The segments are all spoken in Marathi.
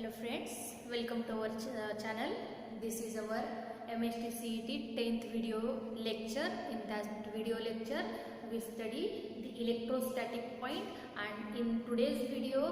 Hello friends, welcome to our channel. This is our MST CET 10th video lecture. In that video lecture we study the electrostatic point, and in today's video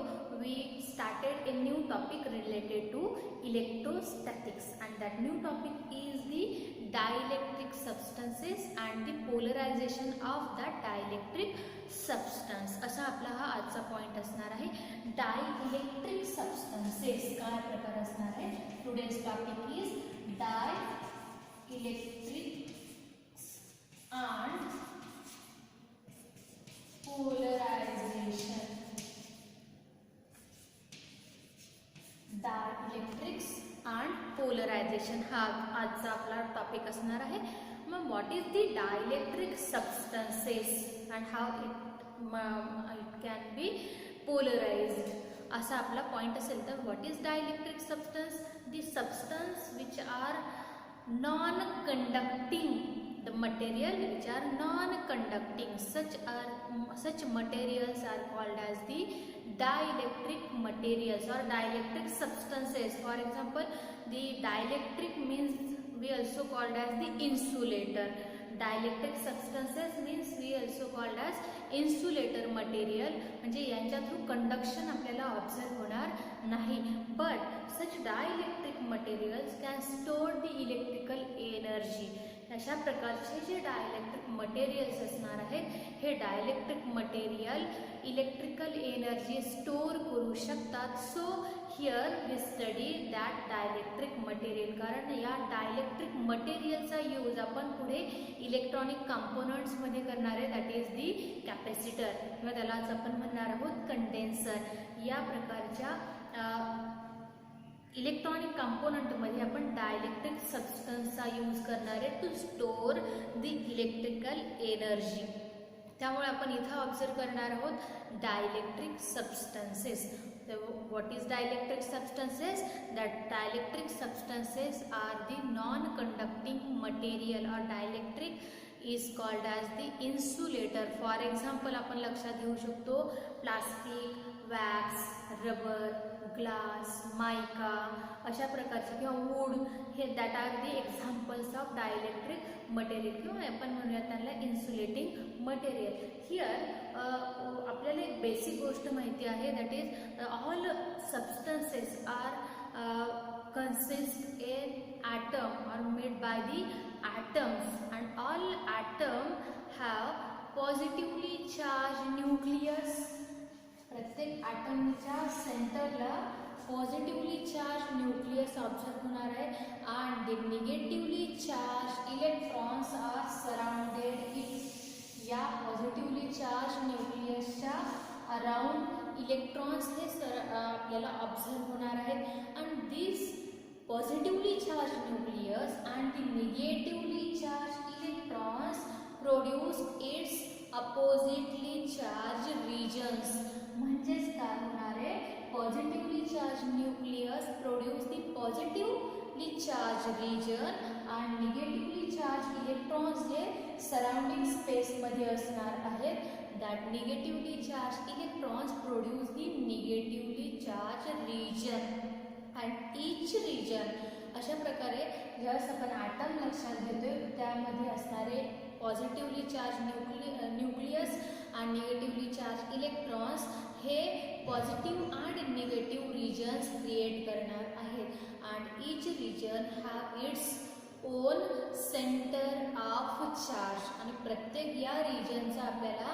we started a new topic related to electrostatics, and that new topic is the dielectric substances and the polarization of that dielectric substance. असा आपला हा आजचा पॉइंट असणार आहे. डायइलेक्ट्रिक सबस्टन्सेस काय प्रकार असणार आहे. Today's topic is dielectrics and polarization. Dielectrics and polarization हा आजचा आपला टॉपिक असणार आहे. मग what is the dielectric substances and how it can be polarized असा आपला पॉइंट असेल तर what is dielectric substance. The substance which are non conducting, the material which are non conducting, such materials are called as the dielectric materials or dielectric substances. For example, the dielectric means we also called as the insulator. Dielectric substances means we also called as insulator material. म्हणजे यांच्या थ्रू कंडक्शन आपल्याला ऑब्झर्व होणार नाही. But such dielectric materials can store the electrical energy. अशा प्रकारचे जे डायइलेक्ट्रिक मटेरियल्स असणार आहेत हे dielectric material electrical energy store करू शकतात. So here we study that dielectric material. कारण या डायइलेक्ट्रिक मटेरियलचा यूज आपण पुढे इलेक्ट्रॉनिक कंपोनंट्समध्ये करणार आहे. दॅट इज दी कॅपॅसिटर किंवा त्यालाच आपण म्हणणार आहोत कंडेन्सर. या प्रकारच्या इलेक्ट्रॉनिक कंपोनंटमध्ये आपण डायइलेक्ट्रिक सबस्टन्सचा यूज करणार आहे to store the electrical energy. त्यामुळे आपण इथं ऑब्झर्व करणार आहोत dielectric substances. What is dielectric substances? That dielectric substances are the non-conducting material, or dielectric is called as the insulator. For example, आपण लक्षात घेऊ शकतो प्लास्टिक, वॅक्स, रबर, ग्लास, मायका अशा प्रकारचे किंवा वूड हे that are the examples of dielectric material किंवा आपण म्हणूया त्यांना इन्सुलेटिंग मटेरियल. हिअर आपल्याला एक बेसिक गोष्ट माहिती आहे. That is all substances are consist in atom or made by the atoms, and all atom have positively charged nucleus. प्रत्येक ॲटमच्या सेंटरला पॉझिटिव्हली चार्ज न्यूक्लियस ऑब्झर्व होणार आहे, and the negatively charged electrons are surrounded it. या पॉझिटिव्हली चार्ज न्यूक्लियसच्या अराउंड इलेक्ट्रॉन्स हे आपल्याला ऑब्झर्व होणार आहेत. and this positively charged nucleus and the negatively charged electrons produce its oppositely charged regions. म्हणजेच काय होणार आहे, positively charge nucleus produce the positively charge region आणि निगेटिव्हली चार्ज इलेक्ट्रॉन्स जे सराउंडिंग स्पेसमध्ये असणार आहेत. That negatively charge electrons produce the negatively charge region and each region. अशा प्रकारे ज्यावेळेस आपण ॲटम लक्षात घेतोय त्यामध्ये असणारे पॉझिटिव्हली चार्ज न्यूक्लियस आणि निगेटिव्हली चार्ज इलेक्ट्रॉन्स हे पॉझिटिव्ह आणि निगेटिव्ह रिजन्स क्रिएट करणार आहेत. And each region have its own centre of charge. आणि प्रत्येक या रिजनचा आपल्याला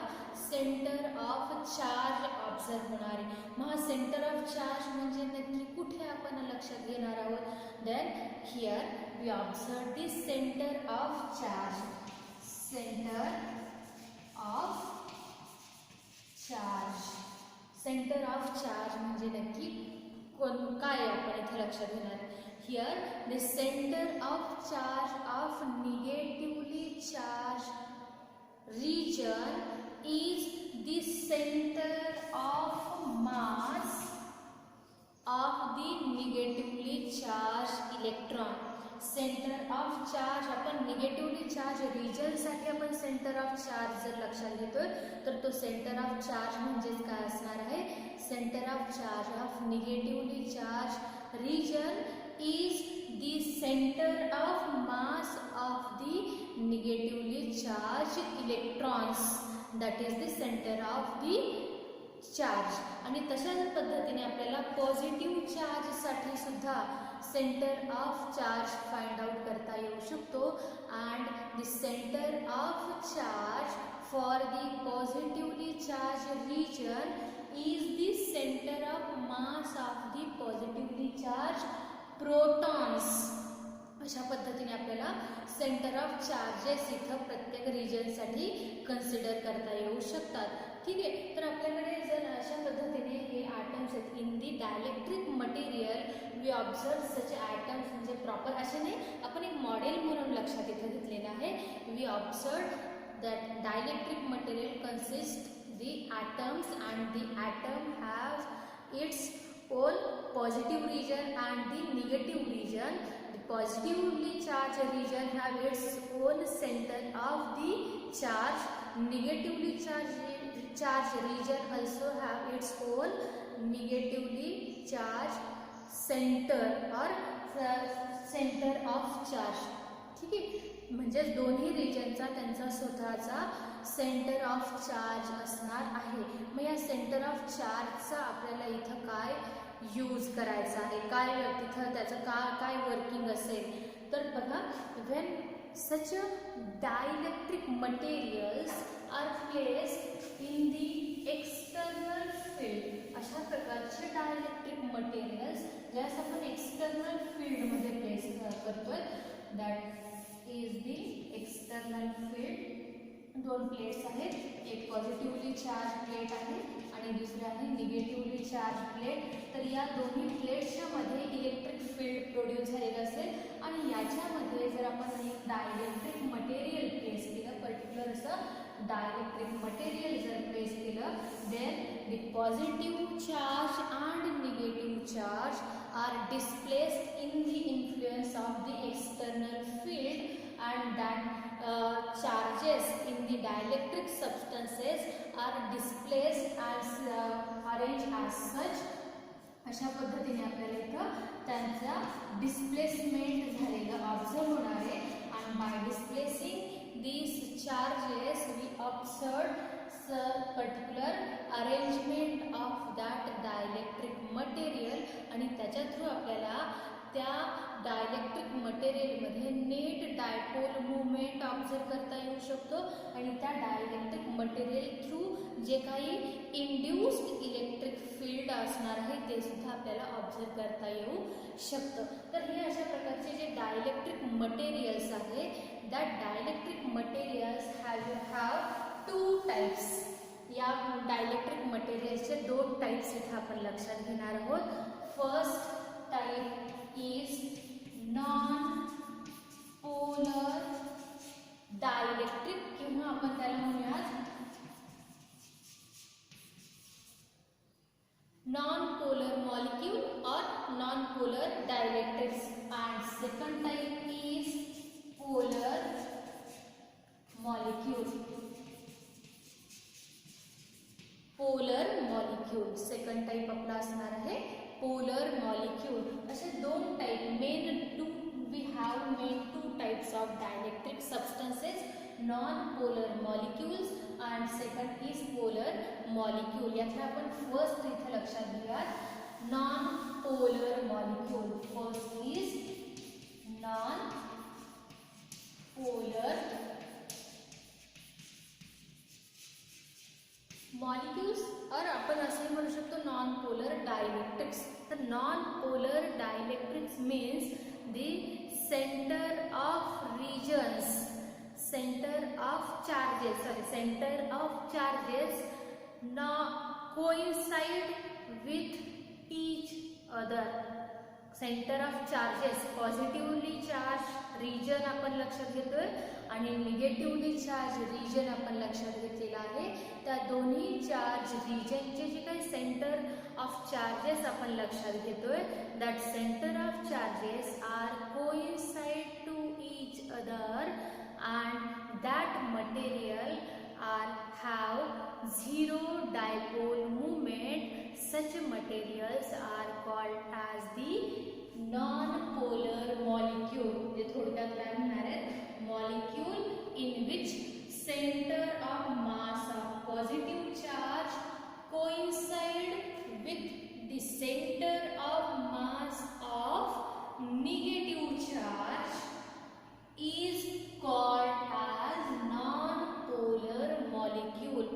सेंटर ऑफ चार्ज ऑब्झर्व होणार आहे. मग हा सेंटर ऑफ चार्ज म्हणजे नक्की कुठे आपण लक्षात घेणार आहोत. Then here we observe this centre of charge. Centre of charge, centre of charge म्हणजे नक्की काय आपण इथे लक्षात घेणार. Here the centre of charge of negatively charge region is the center of mass of the negatively charged electron. Centre of charge आपण निगेटिव्हली चार्ज रिजनसाठी आपण सेंटर ऑफ चार्ज जर लक्षात घेतोय तर तो सेंटर ऑफ चार्ज म्हणजेच काय असणार आहे, centre of charge of negatively charge region is the centre of mass of the negatively charge electrons, that is the centre of the charge. आणि तशाच पद्धतीने आपल्याला पॉझिटिव्ह चार्जसाठी सुद्धा centre of charge find out करता येऊ शकतो. And the centre of charge for the positively charge region is the centre of mass of the positively charge protons. अशा पद्धतीने आपल्याला सेंटर ऑफ चार्जेस इथं प्रत्येक रिजनसाठी कन्सिडर करता येऊ शकतात. ठीक आहे, तर आपल्याकडे जर अशा पद्धतीने हे ॲटम्स आहेत in the dielectric material we observe such atoms, म्हणजे प्रॉपर असे नाही, आपण एक मॉडेल म्हणून लक्षात इथं घेतलेलं आहे. We observe that dielectric material consist the atoms and the atom have its own positive region and the negative region. Positively charged region have its own center of the charge. Negatively charged region also have its own negatively charged center or center of charge. ठीक आहे, म्हणजे दोन्ही रिजनचा त्यांचा स्वतःचा सेंटर ऑफ चार्ज असणार आहे. मग या सेंटर ऑफ चार्जचा आपल्याला इथं काय यूज करायचा आहे, काय तिथं त्याचं काय वर्किंग असेल, तर बघा, when such dielectric materials are placed in the external field, अशा प्रकारचे डायलेक्ट्रिक मटेरियल्स ज्यास आपण एक्सटर्नल फील्डमध्ये प्लेस करतोय, that is the external field. दोन प्लेट्स आहेत, एक पॉझिटिव्हली चार्ज प्लेट आहे आणि दुसरी आहे निगेटिव्हली चार्ज प्लेट. तर या दोन्ही प्लेट्सच्या मध्ये इलेक्ट्रिक फील्ड प्रोड्यूस झालेलं असेल आणि याच्यामध्ये जर आपण एक डायलेक्ट्रिक मटेरियल प्लेस केलं, पर्टिक्युलर असं डायलेक्ट्रिक मटेरियल जर प्लेस केलं, then the positive charge and negative charge are displaced in the influence of the external field and that charges in the dielectric substances are displaced as arranged as such. अशा पद्धतीने आपल्याला इथं त्यांचा डिस्प्लेसमेंट झालेलं ऑब्झर्व होणार आहे. and by displacing these charges we observed particular arrangement of that dielectric material आणि त्याच्या थ्रू आपल्याला त्या डायलेक्ट्रिक मटेरियलमध्ये नेट डायपोल मुवमेंट ऑब्झर्व करता येऊ शकतो आणि त्या डायलेक्ट्रिक मटेरियल थ्रू जे काही इंड्यूस्ड इलेक्ट्रिक फील्ड असणार आहे ते सुद्धा आपल्याला ऑब्झर्व करता येऊ शकतं. तर हे अशा प्रकारचे जे डायलेक्ट्रिक मटेरियल्स आहे, that dielectric materials have two types. या डायलेक्ट्रिक मटेरियल्सचे दोन टाइप्स इथं आपण लक्षात घेणार आहोत. First type is non-polar dielectric किंवा आपण त्याला म्हणूयात non-polar molecule or non-polar dielectrics. And second type is polar molecule. polar molecule second type आपला असणार आहे पोलर मॉलिक्यूल. असे दोन type we have main two types of dielectric substances, non-polar molecules and second is polar molecule. यातला आपण फर्स्ट इथे लक्षात घेऊया, non-polar molecule. First is non-polar molecules और आपण असे म्हणू शकतो नॉन पोलर डायलेक्ट्रिक्स. तर non polar dielectrics means the centre of regions, centre of charges ना coincide with each other. Centre of charges positively charge region आपण लक्षात घेतोय आणि निगेटिव्हली चार्ज रिजन आपण लक्षात घेतलेला आहे. त्या दोन्ही चार्ज रिजनचे जे काही सेंटर ऑफ चार्जेस आपण लक्षात घेतोय, that centre of charges are coincide to each other and that material are have zero dipole moment. Such materials are called as the non-polar molecule. जे थोडक्यात काय म्हणणार आहेत, molecule in which center of mass of positive charge coincide with the center of mass of negative charge is called as non-polar molecule.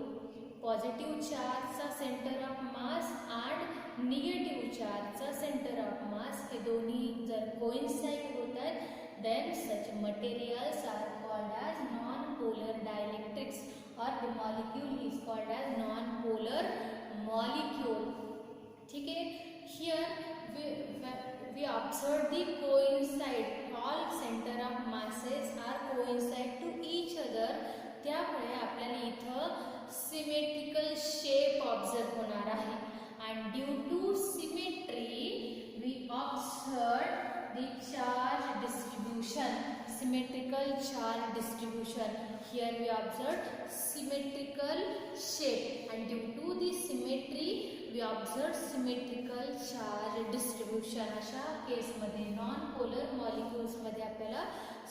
Positive चार्जचा सेंटर ऑफ मास आणि निगेटिव्ह चार्जचा सेंटर ऑफ मास हे दोन्ही जर कोइन्साइड होत आहेत, then such materials are called as non polar dielectrics और the molecule is called as non polar molecule. ठीक आहे. Here we observe the coincide, all center of masses are coincide to each other. त्यामुळे आपल्याला इथं symmetrical shape observe होणार आहे. And due to symmetry we observe the charge distribution, symmetrical charge distribution. Here we observe symmetrical shape and due to the symmetry we observe symmetrical charge distribution. अशा केसमध्ये नॉन पोलर मॉलिक्युल्स मध्ये आपल्याला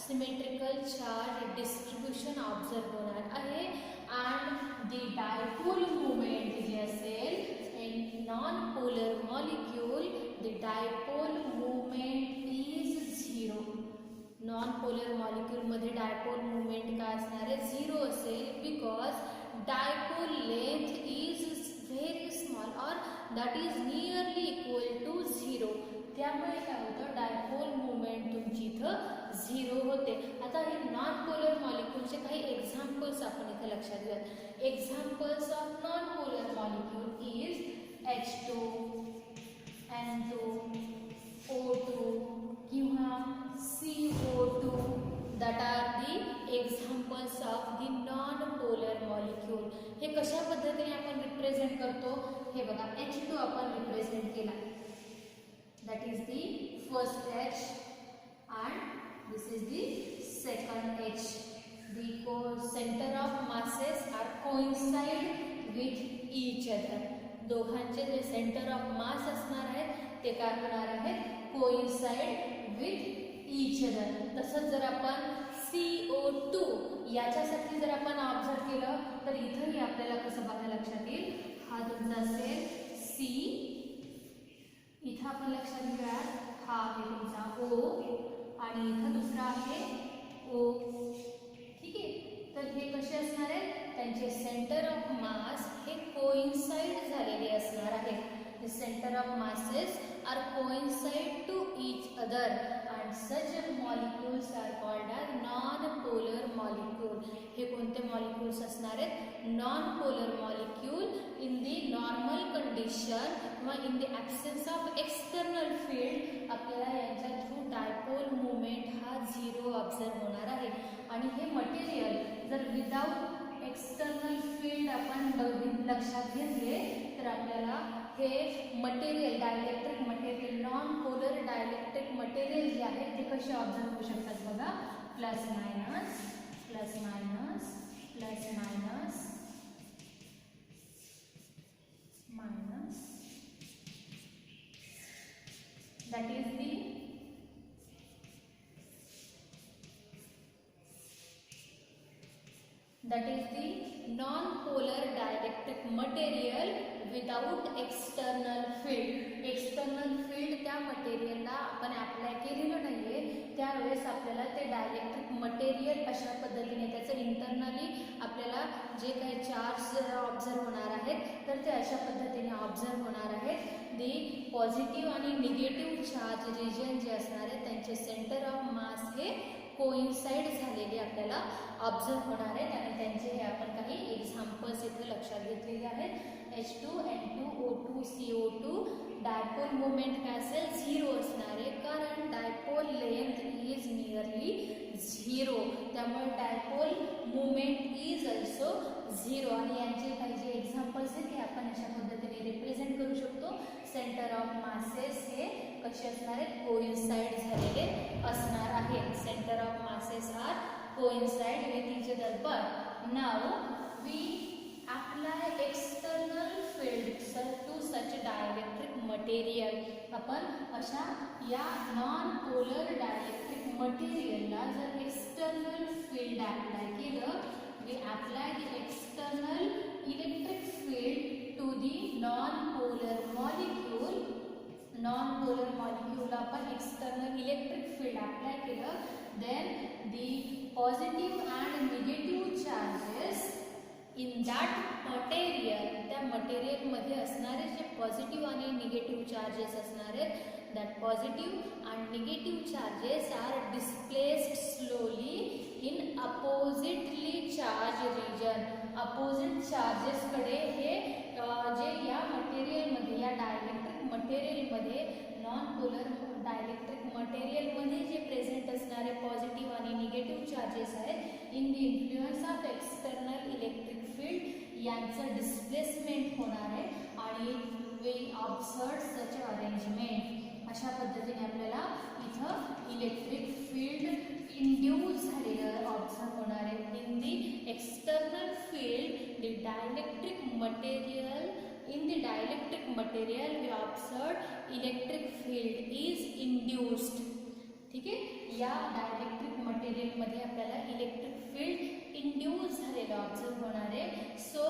सिमेट्रिकल चार्ज डिस्ट्रीब्युशन ऑब्झर्व होणार आहे. and the dipole moment जे असेल in non polar molecule, the dipole moment is 0. Non polar molecule मध्ये डायपोल मुवमेंट काय असणार आहे, 0 असेल, because dipole length is very small और that is nearly equal to 0. त्यामुळे काय होतं, डायपोल मुवमेंट तुमची इथं 0 होते. आता हे नॉन पोलर मॉलिक्यूलचे काही एक्झाम्पल्स आपण इथे लक्षात घ्या. Examples of non polar molecule is H2, N2, O2 किंवा CO2. that are the examples of the non-polar molecule. हे कशा पद्धतीने आपण रिप्रेझेंट करतो, हे बघा. H2 आपण रिप्रेझेंट केला, that is the first H and this is the second H. The center of masses are coincide with each other. दोघांचे जे सेंटर ऑफ मास असणार आहेत ते काय होणार आहेत, कोइन्साइड विथ ईच अदर. तसंच जर आपण CO2 याच्यासाठी जर आपण ऑब्झर्व केलं तर इथंही आपल्याला कसं बघा लक्षात येईल, हा तुमचा असेल C, इथं आपण लक्षात घ्या हा आहे तुमचा O आणि इथं दुसरा आहे O. ठीक आहे. तर हे कसे असणार आहेत, त्यांचे सेंटर ऑफ मास हे कोइन्साइड झालेले असणार आहेत. The center of masses are coincide to each other and such molecules are called as non-polar molecule. हे कोणते मॉलिक्यूल्स असणार आहेत, non-polar molecule in the normal condition किंवा in the absence of external field आपल्याला यांच्या थ्रू डायपोल मुवमेंट हा 0 ऑब्झर्व होणार आहे. आणि हे मटेरियल जर विदाउट एक्सटर्नल फील्ड आपण लक्षात घेतले तर आपल्याला हे material dielectric material non polar dielectric material जे आहेत ते कसे ऑब्झर्व होऊ शकतात बघा. Plus minus plus minus plus minus minus, that is the non-polar dielectric material without external field. External field त्या मटेरियलला आपण अप्लाय केलेलं नाहीये, त्यावेळेस आपल्याला ते डायलेक्ट्रिक मटेरियल अशा पद्धतीने त्याचं इंटरनली आपल्याला जे काही चार्ज ऑब्झर्व होणार आहेत तर ते अशा पद्धतीने ऑब्झर्व होणार आहेत. दी पॉझिटिव्ह आणि निगेटिव्ह चार्ज रिजन जे असणार आहेत त्यांचे सेंटर ऑफ मास हे कोइन्साइड झालेले आपल्याला ऑब्झर्व होणार आहेत आणि त्यांचे हे आपण काही एक्झाम्पल्स इथे लक्षात घेतलेले आहेत. H2, N2, O2, CO2 dipole dipole moment काय असेल 0 असणार आहे, कारण डायपोल लेंथ इज नियरली 0. त्यामुळे डायपोल मोमेंट इज ऑल्सो 0. आणि यांचे काही जे एक्झाम्पल्स आहेत ते आपण अशा पद्धतीने रिप्रेझेंट करू शकतो. सेंटर ऑफ मासेस हे कसे असणार आहेत, कोइन्साइड झालेले असणार आहेत. Centre of masses are coincide with each other. But now we apply external field to such dielectric material. आपण अशा या नॉन पोलर डायलेक्ट्रिक मटेरियलला जर एक्सटर्नल फील्ड अप्लाय केलं, we apply the external electric field to the non-polar molecule. Non-polar molecule आपण external electric field apply केलं, then the positive and negative charges in that material, त्या मटेरियलमध्ये असणारे जे पॉझिटिव्ह आणि निगेटिव्ह चार्जेस असणार आहेत, that positive and negative charges are displaced slowly in oppositely charged region. Opposite charges कडे हे जे या मटेरियलमध्ये, या डायलेक्ट्रिक मटेरियलमध्ये, नॉन पोलर डायलेक्ट्रिक मटेरियलमध्ये जे प्रेझेंट असणारे पॉझिटिव्ह आणि निगेटिव्ह चार्जेस आहेत, in the influence of external electric field यांचं डिस्प्लेसमेंट होणार आहे. आणि वी ऑब्झर्व सच अरेंजमेंट. अशा पद्धतीने आपल्याला इथं इलेक्ट्रिक फील्ड इंड्यूस झालेलं ऑब्झर्व होणार आहे. In the external field the dielectric material, in the dielectric material we observed electric field is induced. ठीक आहे, या डायलेक्ट्रिक मटेरियल मध्ये आपल्याला इलेक्ट्रिक फील्ड इंड्यूस झालेलं ऑब्झर्व होणार आहे. So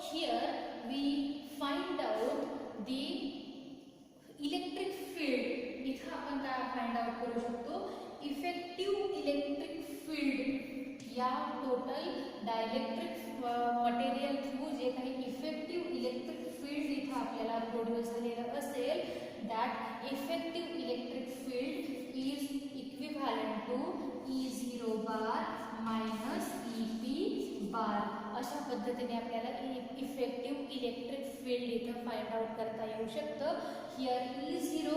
here we find out the electric field. इथं आपण काय फाइंड आउट करू शकतो, इफेक्टिव्ह इलेक्ट्रिक फील्ड या टोटल डायलेक्ट्रिक मटेरियल थ्रू जे काही इफेक्टिव्ह इलेक्ट्रिक फील्ड इथं आपल्याला प्रोड्यूस झालेलं असेल, that effective electric field is equivalent to E0 bar minus EP bar. अशा पद्धतीने आपल्याला इफेक्टिव्ह इलेक्ट्रिक फील्ड इथं फाइंड आउट करता येऊ शकतं. Here E0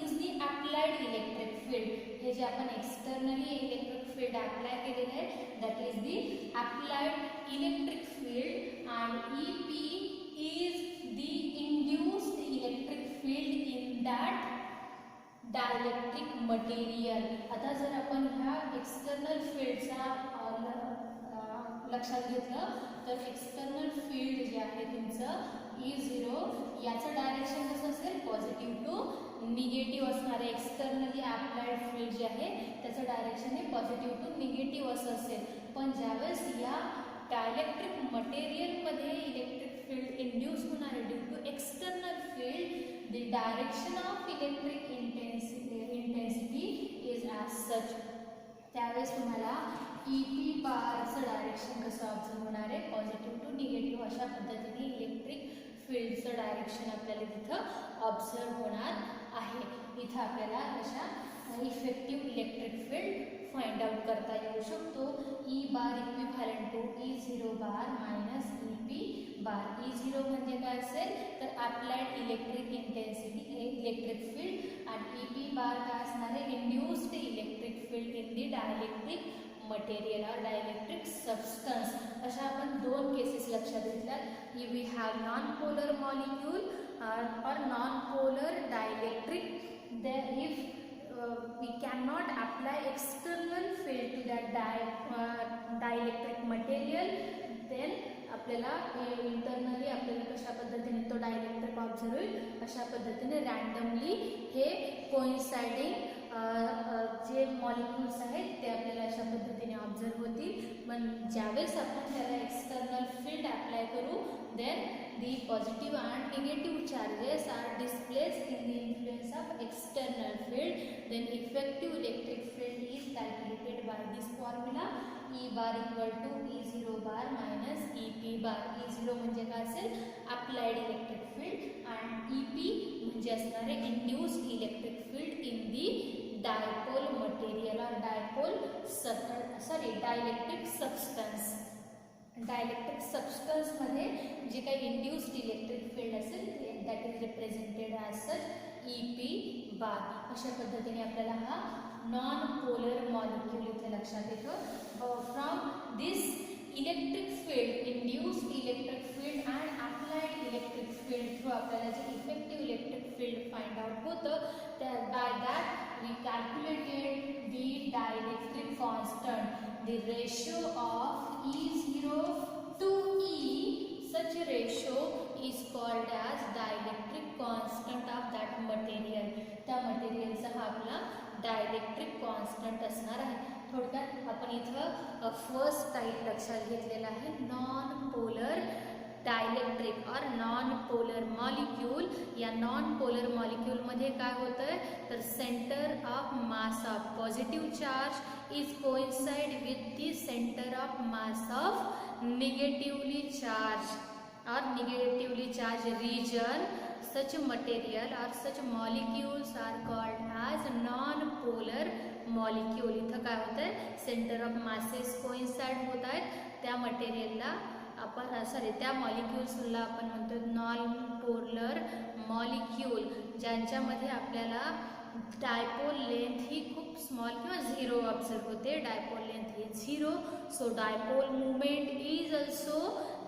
is the applied electric field. हे जे आपण एक्सटर्नली इलेक्ट्रिक फील्ड अप्लाय केलेलं आहे, that is the applied electric field. And EP is the induced electric field in that dielectric material. आता जर आपण ह्या एक्सटर्नल फील्डचा लक्षात घेतलं तर एक्सटर्नल फील्ड जे आहे तुमचं E0 याचं डायरेक्शन कसं असेल, पॉझिटिव्ह टू निगेटिव्ह असणार आहे. एक्सटर्नली अप्लाइड फील्ड जे आहे त्याचं डायरेक्शन हे पॉझिटिव्ह टू निगेटिव्ह असं असेल. पण ज्यावेळेस या डायलेक्ट्रिक मटेरियलमध्ये इलेक्ट्रिक फील्ड इंड्यूस होणार आहे due to external field, the direction of electric intensity is as such. त्यावेळेस तुम्हाला EP बारचं डायरेक्शन कसं ऑब्झर्व होणार आहे, पॉझिटिव्ह टू निगेटिव्ह अशा पद्धतीने इलेक्ट्रिक फील्डचं डायरेक्शन आपल्याला तिथं ऑब्झर्व होणार आहे. इथं आपल्याला अशा effective electric field find out करता येऊ शकतो. E bar equivalent to E0 bar minus EP bar. E0 म्हणजे काय असेल तर applied electric intensity electric field, आणि EP बार काय असणार आहे, induced electric field in the dielectric material और डायलेक्ट्रिक सबस्टन्स. अशा आपण दोन केसेस लक्षात घेतल्यात. We have non polar molecule और non polar dielectric. If we cannot apply external field to that dielectric material, then आपल्याला इंटरनली आपल्याला कशा पद्धतीने तो डायलेक्ट्रिक ऑब्झर्व होईल, अशा पद्धतीने रँडमली हे कोइन्साइडिंग जे मॉलिक्युल्स आहेत ते आपल्याला अशा पद्धतीने ऑब्झर्व होतील. पण ज्यावेळेस आपण त्याला एक्सटर्नल फील्ड अप्लाय करू, then the positive and negative charges are displaced in the influence of external field. Then effective electric field is calculated by this formula. E bar equal to E0 bar minus EP bar. E0 म्हणजे काय असेल, applied electric field, and EP म्हणजे असणारे induced electric field in the dipole material और डायलेक्ट्रिक सबस्टन्स. डायलेक्ट्रिक सबस्टन्समध्ये जे काही इंड्यूस्ड इलेक्ट्रिक फील्ड असेल that is represented as such EP bar. अशा पद्धतीने आपल्याला हा नॉन पोलर मॉलिक्यूल इथे लक्षात येतो. From this electric field, induced electric field and applied electric field through आपल्याला जे effective electric field find out होतं, by that we calculated the dielectric constant, the ratio of E0 to E. Such ratio is called as dielectric constant of that material. त्या मटेरियलचा हा आपला डायलेक्ट्रिक कॉन्स्टंट असणार आहे. थोडक्यात आपण इथं फर्स्ट टाईप लक्षात घेतलेला आहे, नॉन पोलर डायलेक्ट्रिक और नॉन पोलर मॉलिक्यूल. या नॉन पोलर मॉलिक्यूलमध्ये काय होतंय तर centre of mass of positive charge is coincide with the centre of mass of negatively charge or negatively charged region. Such material or such molecules are called as non-polar molecule. इथं काय होतंय, सेंटर ऑफ मासेस कोइन्साइड होत आहेत, त्या मटेरियलला आपण त्या मॉलिक्युल्सला आपण म्हणतो नॉन पोलर मॉलिक्यूल, ज्यांच्यामध्ये आपल्याला डायपोल लेंथ ही खूप स्मॉल किंवा झिरो ऑब्झर्व होते. Dipole length he zero, so dipole movement is also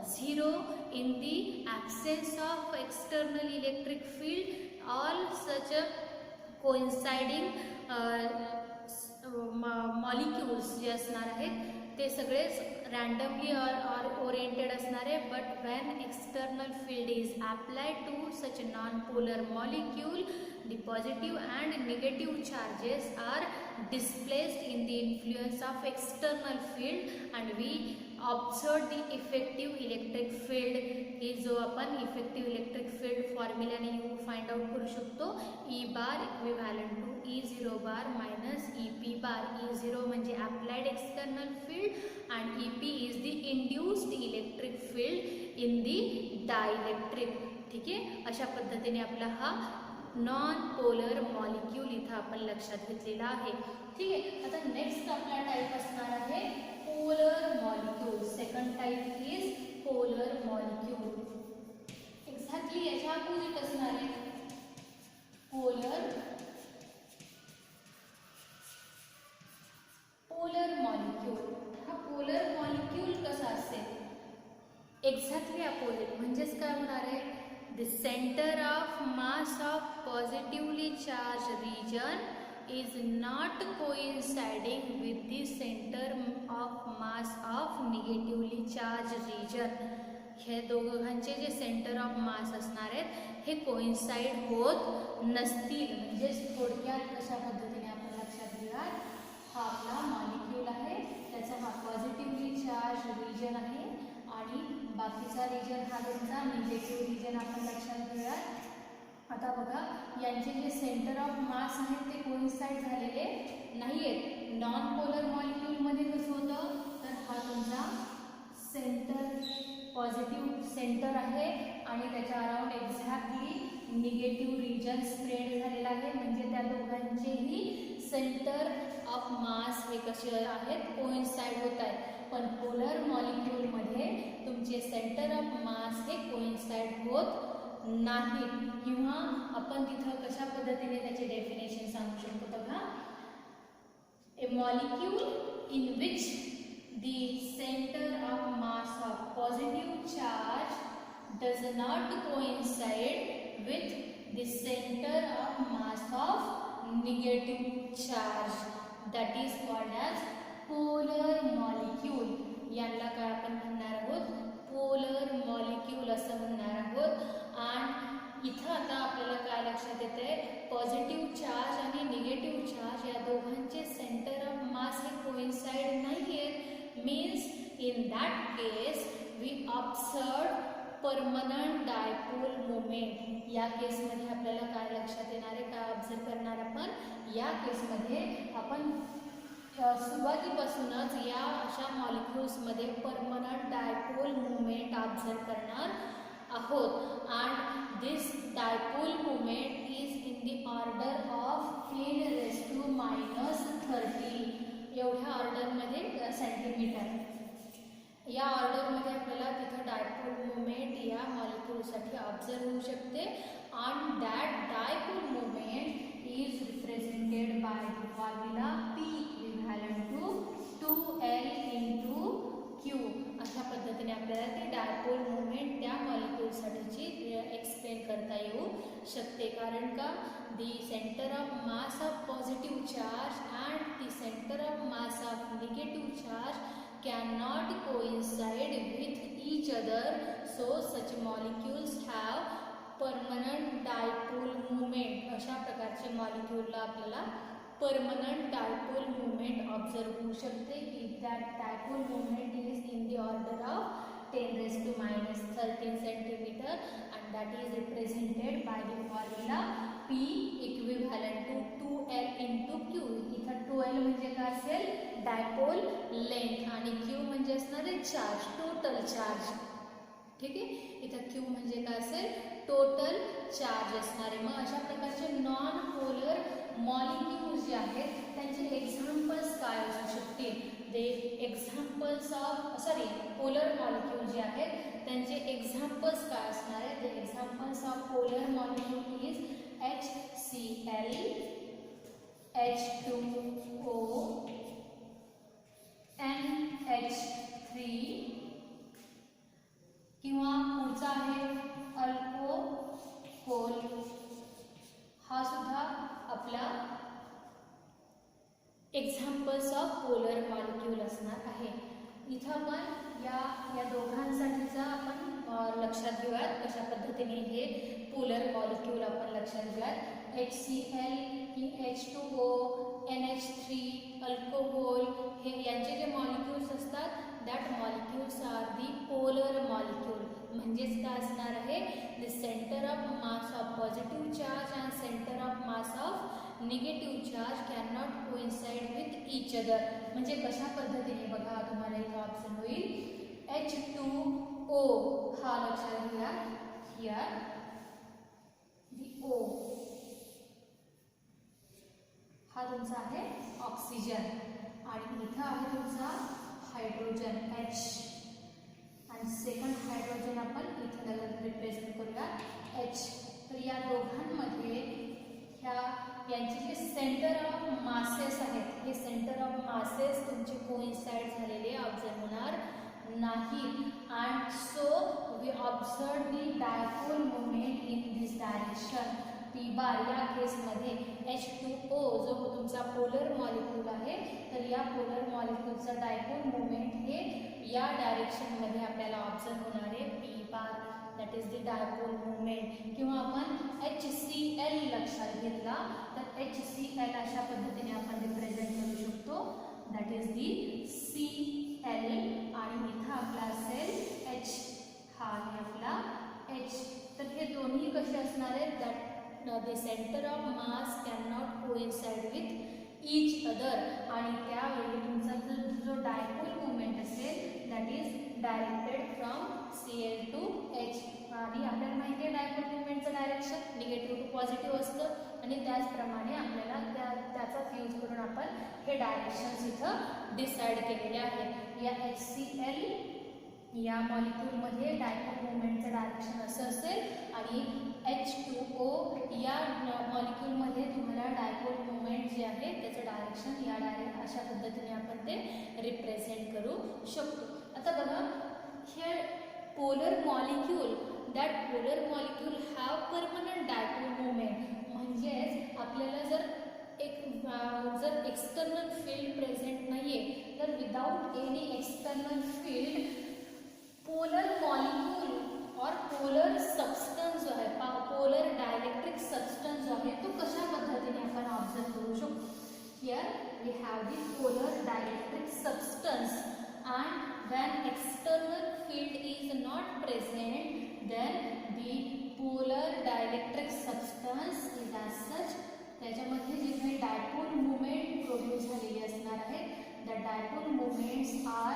zero in the absence of external electric field. All such coinciding molecules जे असणार आहेत ते सगळेच रँडमली ओरिएंटेड असणार आहे. But when external field is applied to such non polar molecule, the positive and negative charges are displaced in the influence of external field and we observe the effective electric field. ही जो आपण इफेक्टिव्ह इलेक्ट्रिक फील्ड फॉर्म्युलाने फाइंड आउट करू शकतो, E bar equivalent to E0 bar minus EP bar. E0 म्हणजे applied external field and EP is the induced electric field in the dielectric. ठीक आहे, अशा पद्धतीने आपला हा नॉन पोलर मॉलिक्यूल इथं आपण लक्षात घेतलेला आहे. ठीक आहे, आता नेक्स्ट आपला टाईप असणार आहे polar molecule. Second type is polar molecule. Exactly याच्या अपोजिट असणार आहे पोलर मॉलिक्यूल. हा पोलर मॉलिक्यूल कसा असेल, एक्झॅक्टली अपोजिट म्हणजेच काय होणार आहे, the center of mass of positively charged region is not coinciding with the center of mass of negatively charged region. हे दोघांचे जे सेंटर ऑफ मास असणार आहेत हे कोइन्साइड होत नसतील. म्हणजे थोडक्यात कशा पद्धतीने आपण लक्षात घेऊया, हा आपला मॉलिक्यूल आहे, त्याचा हा पॉझिटिव्हली चार्ज रिजन आहे आणि बाकीचा रिजन हा त्यांचा निगेटिव्ह रिजन आपण लक्षात घेऊया. आता बघा, यांचे जे सेंटर ऑफ मास आहेत ते कोइन्साइड झालेले नाही आहेत. नॉन पोलर मॉलिक्यूलमध्ये कसं होतं तर हा तुमचा सेंटर पॉझिटिव्ह सेंटर आहे आणि त्याच्या around exactly negative region spread झालेला आहे. म्हणजे त्या दोघांचेही सेंटर ऑफ मास हे कसे आहेत, कोइन्साइड होत आहेत. पण पोलर मॉलिक्यूलमध्ये तुमचे सेंटर ऑफ मास हे कोइन्साइड होत नाही. किंवा आपण तिथं कशा पद्धतीने त्याचे डेफिनेशन सांगू शकतो बघा, a molecule in which the center of mass of positive charge does not coincide with the center of mass of negative charge, that is called as polar molecule. याला काय आपण म्हणणार आहोत, पोलर मॉलिक्यूल असं म्हणणार आहोत. आणि इथं आता आपल्याला काय लक्षात येते, पॉझिटिव्ह चार्ज आणि निगेटिव्ह चार्ज या दोघांचे सेंटर ऑफ मास हे कोइन्साइड नाही आहेत. means in that case we observe permanent dipole moment. या केसमध्ये आपल्याला काय लक्षात येणार आहे, काय ऑब्झर्व करणार आपण, या केसमध्ये आपण सुरुवातीपासूनच या अशा मॉलिक्युल्समध्ये परमनंट डायपोल मुवमेंट ऑब्झर्व करणार आहोत. And this dipole movement is in the order of 10⁻⁻30 एवढ्या ऑर्डरमध्ये सेंटीमीटर. या ऑर्डरमध्ये आपल्याला तिथं डायपोल मुवमेंट या मॉलिक्यूलसाठी ऑब्झर्व होऊ शकते. आणि that dipole movement formula P equivalent to 2L into Q. अशा पद्धतीने आपल्याला ते डायपोल मुवमेंट त्या मॉलिक्यूलसाठीची एक्सप्लेन करता येऊ शकते. कारण का दी centre of mass of positive charge and the centre of mass of negative charge cannot coincide with each other, so such molecules have permanent dipole moment. अशा प्रकारचे मॉलिक्यूलला आपल्याला परमनंट डायपोल मुवमेंट ऑब्झर्व होऊ शकते. If that dipole movement is in the order of 10⁻³ centimetre and that is represented by the formula P equivalent to 2L into Q. इथं 2L म्हणजे काय असेल डायपोल लेंथ आणि Q म्हणजे असणार आहे चार्ज, टोटल चार्ज. ठीक आहे, इथं Q म्हणजे काय असेल टोटल चार्ज असणार आहे. मग अशा प्रकारचे नॉन पोलर मॉलिक्यूल्स जे आहेत त्यांचे एक्झाम्पल्स काय असू शकतील. दे एक्झाम्पल्स ऑफ पोलर मॉलिक्यूल जे आहेत त्यांचे एक्झाम्पल्स काय असणार आहे. The examples of polar molecule is HCl, H2O, NH3 किंवा पुढचा आहे अल्कोहोल. हा सुद्धा आपला एक्झाम्पल्स ऑफ पोलर मॉलिक्यूल असणार आहे. इथं आपण या दोघांसाठीचा आपण लक्षात घेऊयात कशा पद्धतीने हे पोलर मॉलिक्यूल आपण लक्षात घेऊयात. HCl, H2O, NH3, अल्कोहोल हे यांचे जे मॉलिक्यूल्स असतात that molecules are the polar molecule. म्हणजेच काय असणार आहे the centre of mass of positive charge and centre of mass of negative charge can not coincide with each other. म्हणजे कशा पद्धतीने बघा तुम्हाला इथं ऑप्शन होईल H2O हा लक्षात घ्या. हियर दी O हा तुमचा आहे ऑक्सिजन आणि इथं आहे तुमचा हायड्रोजन H आणि सेकंड हायड्रोजन आपण इथं रिप्रेझेंट करूया H. तर या दोघांमध्ये यांचे जे सेंटर ऑफ मासेस आहेत हे सेंटर ऑफ मासेस तुमचे कोइन्साइड झालेले ऑब्झर्व होणार नाही. And so we observe the dipole movement in this direction. P bar या केसमध्ये H2O जो तुमचा पोलर मॉलिक्यूल आहे तर या पोलर मॉलिक्यूलचा डायपोल मुवमेंट हे या डायरेक्शनमध्ये आपल्याला ऑब्झर्व होणार आहे P bar, that is the dipole movement. किंवा आपण HCl लक्षात घेतला तर HCl अशा पद्धतीने आपण रिप्रेझेंट करू शकतो. दॅट इज दी Cl आणि इथं आपला असेल H. हा आहे आपला H. तर हे दोन्ही कसे असणार आहेत that the centre of mass can not coincide with each other. आणि त्यावेळी तुमचा जो डायपोल मुवमेंट असेल that is directed from Cl to H. आणि आपल्याला माहिती आहे डायपोल मुवमेंटचं डायरेक्शन निगेटिव्ह टू पॉझिटिव्ह असतं आणि त्याचप्रमाणे आपल्याला त्याचाच यूज करून आपण हे डायरेक्शन्स इथं डिसाईड केलेले आहेत. या HCl या मॉलिक्यूलमध्ये डायपोल मुवमेंटचं डायरेक्शन असं असेल आणि H2O या मॉलिक्यूलमध्ये तुम्हाला डायपोल मुवमेंट जे आहे त्याचं डायरेक्शन अशा पद्धतीने आपण ते रिप्रेझेंट करू शकतो. आता बघा हे polar molecule that polar molecule have permanent dipole movement. म्हणजेच आपल्याला जर एक्सटर्नल फील्ड प्रेझेंट नाही आहे तर without any external field polar molecule और पोलर सबस्टन्स जो आहे पोलर डायलेक्ट्रिक सबस्टन्स जो आहे तो कशा पद्धतीने आपण ऑब्झर्व करू शकतो. Here we have the polar dielectric substance and when external field is not present then the polar dielectric substance is as such. त्याच्यामध्ये जे काही डायपोल मुवमेंट प्रोड्यूस झालेली असणार आहेत the dipole movements are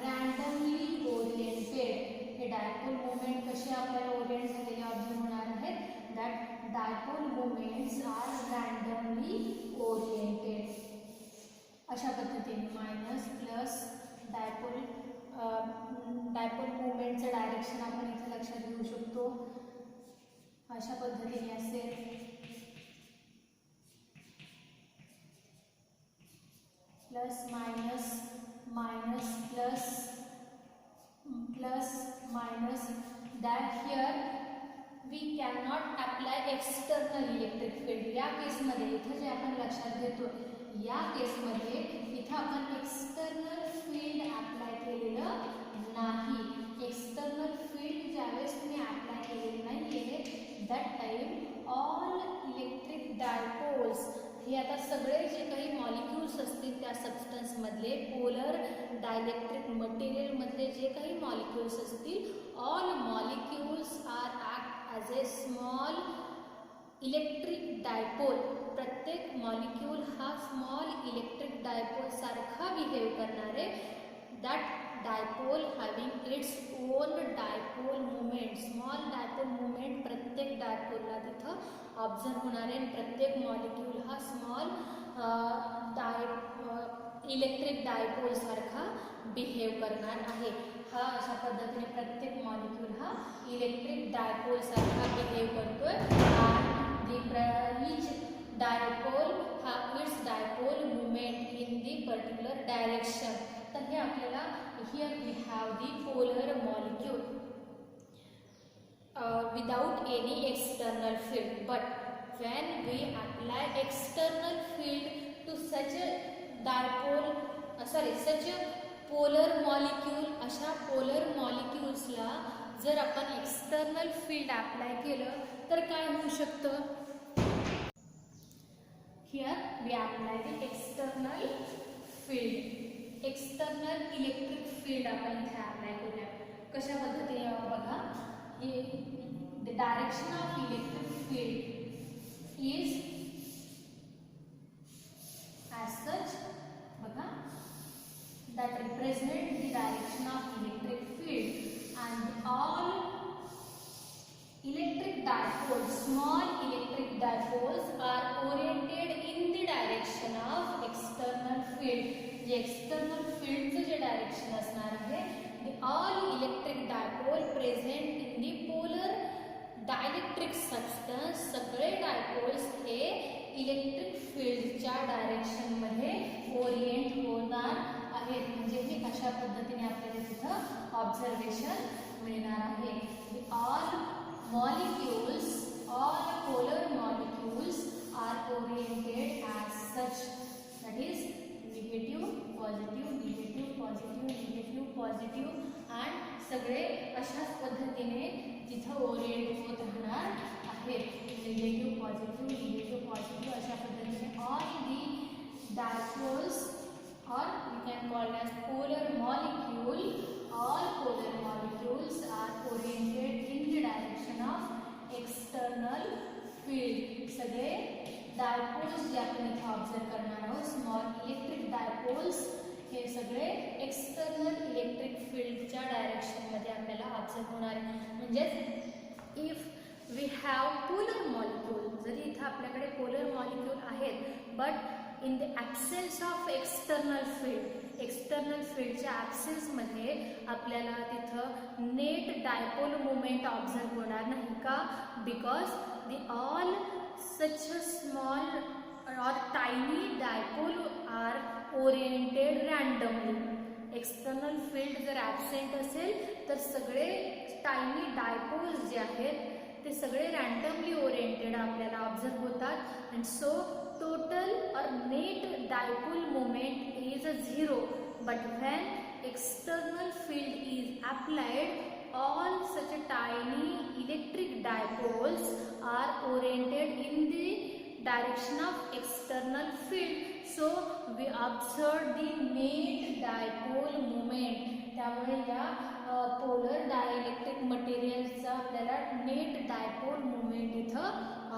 randomly oriented. हे डायपोल मुवमेंट कसे आपल्याला ओरिएंट झालेले ऑब्झर्व होणार आहेत that dipole movements are randomly oriented. अशा पद्धतीने मायनस प्लस डायपोल मुवमेंटचं डायरेक्शन आपण इथे लक्षात घेऊ शकतो. अशा पद्धतीने असेल that here we cannot apply external electric field. या केसमध्ये इथं जे आपण लक्षात घेतो, या केसमध्ये इथं आपण एक्सटर्नल फील्ड अप्लाय केलेलं नाही. एक्सटर्नल फील्ड ज्यावेळेस तुम्ही अप्लाय केलेलं नाहीये, that time all electric dipoles, हे आता सगळे जे काही मॉलिक्युल्स असतील त्या सबस्टन्समधले, पोलर डायलेक्ट्रिक मटेरियलमधले जे काही मॉलिक्युल्स असतील, all molecules are act as a small electric dipole. प्रत्येक मॉलिक्यूल हा स्मॉल इलेक्ट्रिक डायपोल सारखा बिहेव करणारे, that dipole having its own dipole movement. Small dipole movement प्रत्येक डायपोलला तिथं ऑब्झर्व होणारे, प्रत्येक मॉलिक्यूल हा स्मॉल इलेक्ट्रिक डायपोल सारखा बिहेव करणार आहे. हा अशा पद्धतीने प्रत्येक मॉलिक्यूल हा इलेक्ट्रिक डायपोल सारखा बिहेव करतोय. each dipole have its dipole moment in the particular direction. तर हे आपल्याला here we have the polar molecule without any external field, but when we apply external field to such a dipole such a polar molecule, अशा polar molecules ला जर आपण एक्सटर्नल फील्ड अप्लाय केलं तर काय होऊ शकतं. Here we apply the external field. External electric field आपण इथे अप्लाय करूया. कशा पद्धतीने बघा, हे the direction of electric field is as such, बघा, that represent the direction of electric field, and all electric dipoles, small electric dipoles are oriented in the direction of external field. जे external field चे जे डायरेक्शन असणार आहे, the all electric dipole present in the polar dielectric substance, सगळे डायपोल्स हे इलेक्ट्रिक फील्डच्या डायरेक्शन मध्ये ओरिएंट होणार आहेत. म्हणजे हे अशा पद्धतीने आपल्याला तिथं ऑब्झर्वेशन मिळणार आहे. all molecules, all polar molecules are oriented as such, that is negative, positive, negative, positive, negative, positive, and सगळे अशाच पद्धतीने तिथं ओरिएंट होत राहणार आहेत. निगेटिव्ह पॉझिटिव्ह, निगेटिव्ह पॉझिटिव्ह अशा पद्धतीने all the dipoles, or we can call as polar molecule, all polar molecules are oriented in the direction of external field. सगळे डायपोल्स जे आपण इथे ऑब्झर्व करणार आहोत, स्मॉल इलेक्ट्रिक डायपोल्स, हे सगळे एक्सटर्नल इलेक्ट्रिक फील्डच्या डायरेक्शन मध्ये आपल्याला ऑब्झर्व होणार आहे. म्हणजे if we have polar molecule, जरी इथं आपल्याकडे पोलर मॉलिक्यूल आहेत, but in the absence of external field, external फील्डच्या ॲब्सेन्समध्ये आपल्याला तिथं नेट डायपोल मुवमेंट ऑब्झर्व होणार नाही. का? Because the all such a small or tiny dipole are oriented randomly. External field जर ॲब्सेंट असेल तर सगळे टायनी डायपोल्स जे आहेत ते सगळे रँडमली ओरिएंटेड आपल्याला ऑब्झर्व होतात. अँड सो टोटल और net dipole moment is a 0. But when external field is applied, all such a tiny electric dipoles are oriented in the direction of external field, so we observe the net dipole moment. त्यामुळे या पोलर डायइलेक्ट्रिक मटेरियलचा आपल्याला नेट डायपोल मुवमेंट इथं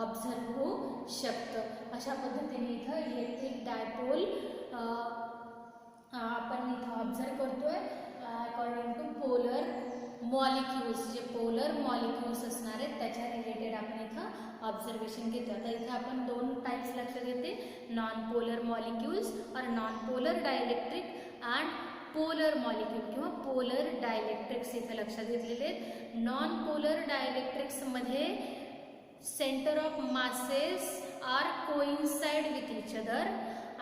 ऑब्झर्व होऊ शकतं. अशा पद्धतीने इथं इलेक्ट्रिक डायपोल आपण इथं ऑब्झर्व करतोय अकॉर्डिंग टू पोलर मॉलिक्यूल्स. जे पोलर मॉलिक्यूल्स असणार आहेत त्याच्या रिलेटेड आपण इथं ऑब्झर्वेशन घेतो. आता इथं आपण दोन टाइप्स लक्षात घेते, नॉन पोलर मॉलिक्यूल्स और non polar dielectric and polar molecule किंवा पोलर डायइलेक्ट्रिक्स इथं लक्षात घेतलेले आहेत. नॉन पोलर डायइलेक्ट्रिक्समध्ये centre of masses are coincide with each other,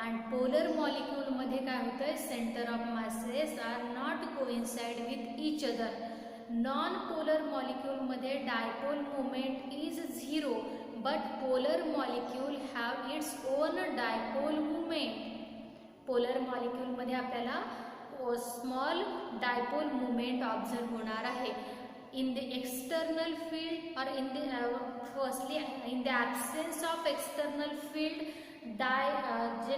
and polar मॉलिक्यूलमध्ये काय होतंय, centre of masses are not coincide with each other. Non polar मॉलिक्यूलमध्ये dipole moment is 0 but polar molecule have its own dipole moment. Polar मॉलिक्यूलमध्ये आपल्याला स्मॉल डायपोल मोमेंट ऑब्झर्व होणार आहे. In the external field or in the firstly in the absence of external field जे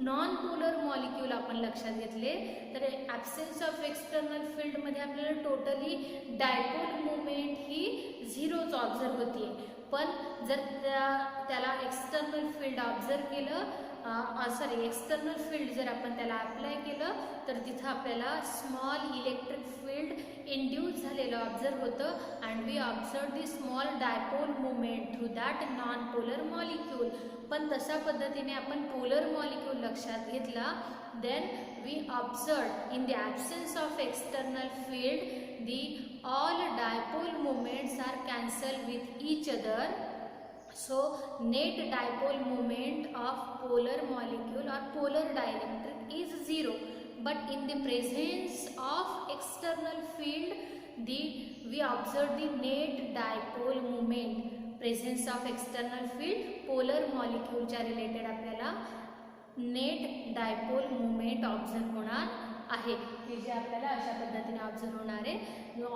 नॉन पोलर मॉलिक्यूल आपण लक्षात घेतले तर ॲब्सेन्स ऑफ एक्सटर्नल फील्डमध्ये आपल्याला टोटली डायपोल मुवमेंट ही 0च ऑब्झर्व होतीये. पण जर त्याला एक्सटर्नल फील्ड ऑब्झर्व केलं एक्सटर्नल फील्ड जर आपण त्याला अप्लाय केलं तर तिथं आपल्याला स्मॉल इलेक्ट्रिक फील्ड इंड्यूस झालेलं ऑब्झर्व होतं. And we observe the small dipole movement through that non polar molecule. पण तशा पद्धतीने आपण पोलर मॉलिक्यूल लक्षात घेतला then we observe in the absence of external field the all dipole movements are cancel with each other. So net dipole moment of polar molecule or polar dielectric is 0, but in the presence of external field we observe the net dipole moment. Presence of external field polar molecule च्या रिलेटेड आपल्याला net dipole moment ऑब्झर्व होणार आहे. हे जे आपल्याला अशा पद्धतीने ऑब्झर्व होणार आहे.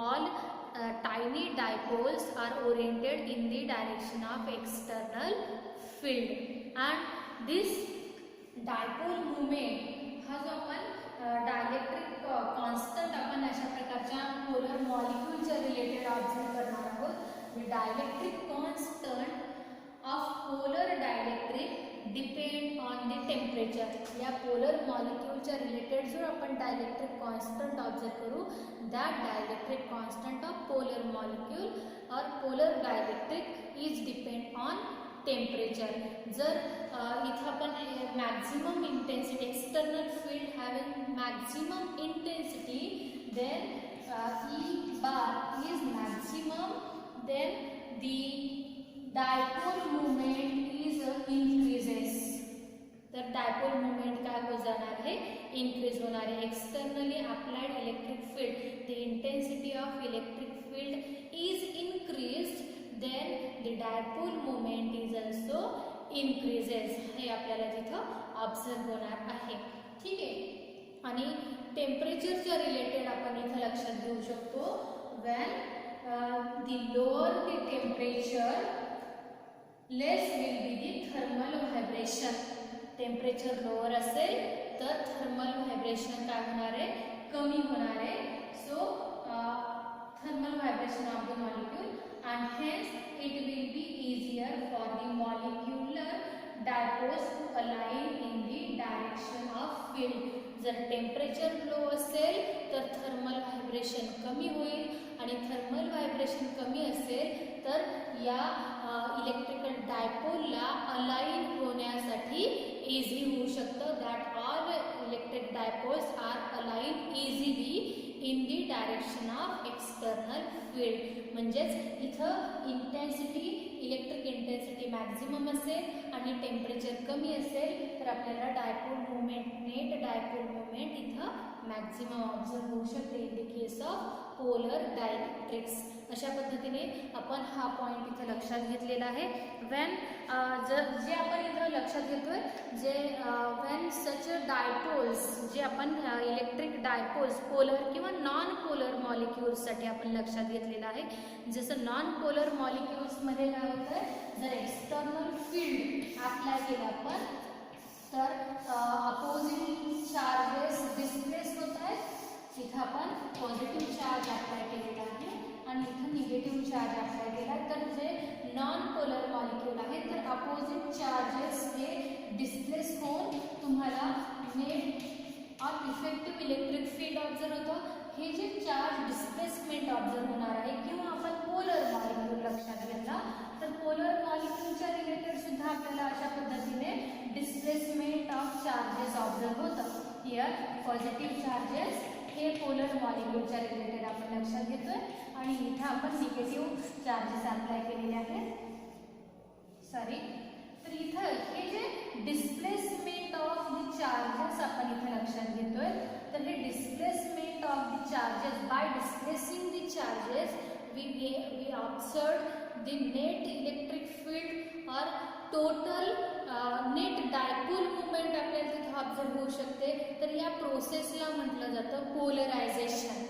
All tiny dipoles are oriented in the direction of external field and this dipole moment हा जो आपण डायलेक्ट्रिक कॉन्स्टंट आपण अशा प्रकारच्या पोलर मॉलिक्यूलच्या रिलेटेड ऑब्झर्व करणार आहोत. Dielectric constant of polar dielectric depend on the temperature. या पोलर मॉलिक्यूलच्या रिलेटेड जो आपण डायलेक्ट्रिक कॉन्स्टंट ऑब्झर्व करू that dielectric constant of polar molecule or polar dielectric is depend on temperature. जर इथं आपण maximum intensity external field having maximum intensity then E bar is maximum then the dipole moment is increases. तर डायपोल मुवमेंट काय हो जाणार आहे इन्क्रीज होणार आहे. Externally applied electric field the intensity of electric field is increased then the dipole movement is also increases. हे आपल्याला तिथं ऑब्झर्व होणार आहे. ठीक आहे. आणि टेम्परेचरच्या रिलेटेड आपण इथं लक्षात घेऊ शकतो when the lower the temperature less will be the thermal vibration. Temperature lower असेल तर थर्मल व्हायब्रेशन काय होणार आहे कमी होणार आहे. So thermal vibration of the molecule and hence it will be easier for the molecular dipoles to align in the direction of field. जर टेम्परेचर लो असेल तर थर्मल व्हायब्रेशन कमी होईल आणि थर्मल व्हायब्रेशन कमी असेल तर या इलेक्ट्रिकल डायपोलला अलाइन होण्यासाठी इझी होऊ शकतं. That all electric dipoles are align easily in the direction of external field. म्हणजेच इथं इंटेन्सिटी इलेक्ट्रिक इंटेन्सिटी मॅक्झिमम असेल आणि टेम्परेचर कमी असेल तर आपल्याला dipole movement net dipole movement इथं मॅक्झिमम ऑब्झर्व होऊ शकते in the case of polar dielectrics. अशा पद्धतीने आपण हा पॉईंट इथं लक्षात घेतलेला आहे. व्हेन जे आपण इथं लक्षात घेतोय जे व्हेन सच डायपोल्स जे आपण इलेक्ट्रिक डायपोल्स पोलर किंवा नॉन पोलर मॉलिक्युल्ससाठी आपण लक्षात घेतलेलं आहे. जसं नॉन पोलर मॉलिक्युल्समध्ये काय होतं जर एक्सटर्नल फील्ड अप्लाय केलं आपण तर अपोजिंग चार्जेस डिस्प्लेस होत आहेत. इथं आपण पॉझिटिव्ह चार्ज अप्लाय केलेला आहे आणि इथं निगेटिव्ह चार्ज अप्लाय केला तर जे नॉन पोलर मॉलिक्यूल आहे तर अपोजिट चार्जेस हे डिस्प्लेस होऊन तुम्हाला net of effective electric field observe होतं. हे जे चार्ज डिस्प्लेसमेंट ऑब्झर्व होणार आहे किंवा आपण पोलर मॉलिक्यूल लक्षात घेतला तर पोलर मॉलिक्यूलच्या रिलेटेड सुद्धा आपल्याला अशा पद्धतीने डिस्प्लेसमेंट ऑफ चार्जेस ऑब्झर्व होतं. हियर पॉझिटिव्ह चार्जेस हे पोलर मॉलिक्यूलच्या रिलेटेड आपण लक्षात घेतोय आणि इथं आपण निगेटिव्ह चार्जेस अप्लाय केलेले आहेत. तर इथं हे जे डिस्प्लेसमेंट ऑफ द चार्जेस आपण इथं लक्षात घेतोय तर हे displacement of the charges. By displacing the charges, we observed the net electric field or total net dipole moment आपल्याला तिथे ऑब्झर्व होऊ शकते. तर या प्रोसेसला म्हटलं जातं polarisation.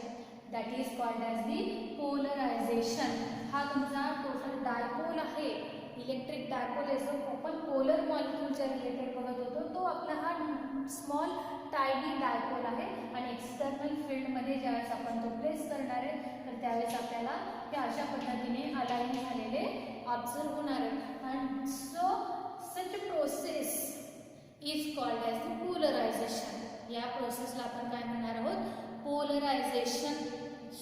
That is called as the polarisation. हा तुमचा टोटल डायपोल आहे, इलेक्ट्रिक डायपोल आहे, जो आपण पोलर मॉलिक्यूलच्या रिलेटेड बघत होतो. तो आपला हा स्मॉल टायडी डायपोल आहे आणि एक्सटर्नल फील्डमध्ये ज्यावेळेस आपण तो प्लेस करणार आहे तर त्यावेळेस आपल्याला ते अशा पद्धतीने अलाइन झालेले ऑब्झर्व होणार आहे. And so such a process is called as the polarization. या प्रोसेसला आपण काय म्हणणार आहोत? Polarisation.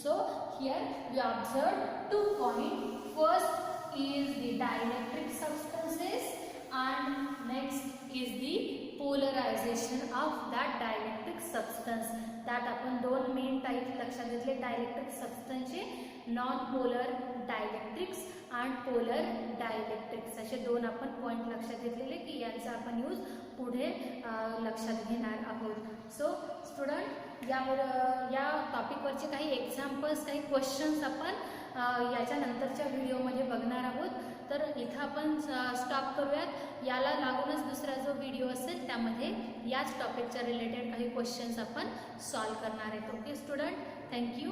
So here we observe 2 points. First is the dielectric substances and next is the polarization of that dielectric substance. त्यात आपण 2 मेन टाइप लक्षात घेतले डायलेक्ट्रिक सबस्टन्सचे, नॉन पोलर डायलेक्ट्रिक्स आणि पोलर डायलेक्ट्रिक्स. असे 2 आपण पॉईंट लक्षात घेतलेले की यांचा आपण यूज पुढे लक्षात घेणार आहोत. सो स्टुडंट या टॉपिकवरचे काही एक्झाम्पल्स, काही क्वेश्चन्स आपण याच्यानंतरच्या व्हिडिओमध्ये बघणार आहोत. तर इथं आपण स्टॉप करूयात. याला लागूनच दुसरा जो व्हिडिओ असेल त्यामध्ये याच टॉपिकच्या रिलेटेड काही क्वेश्चन्स आपण सॉल्व करणार आहेत. Okay student, thank you.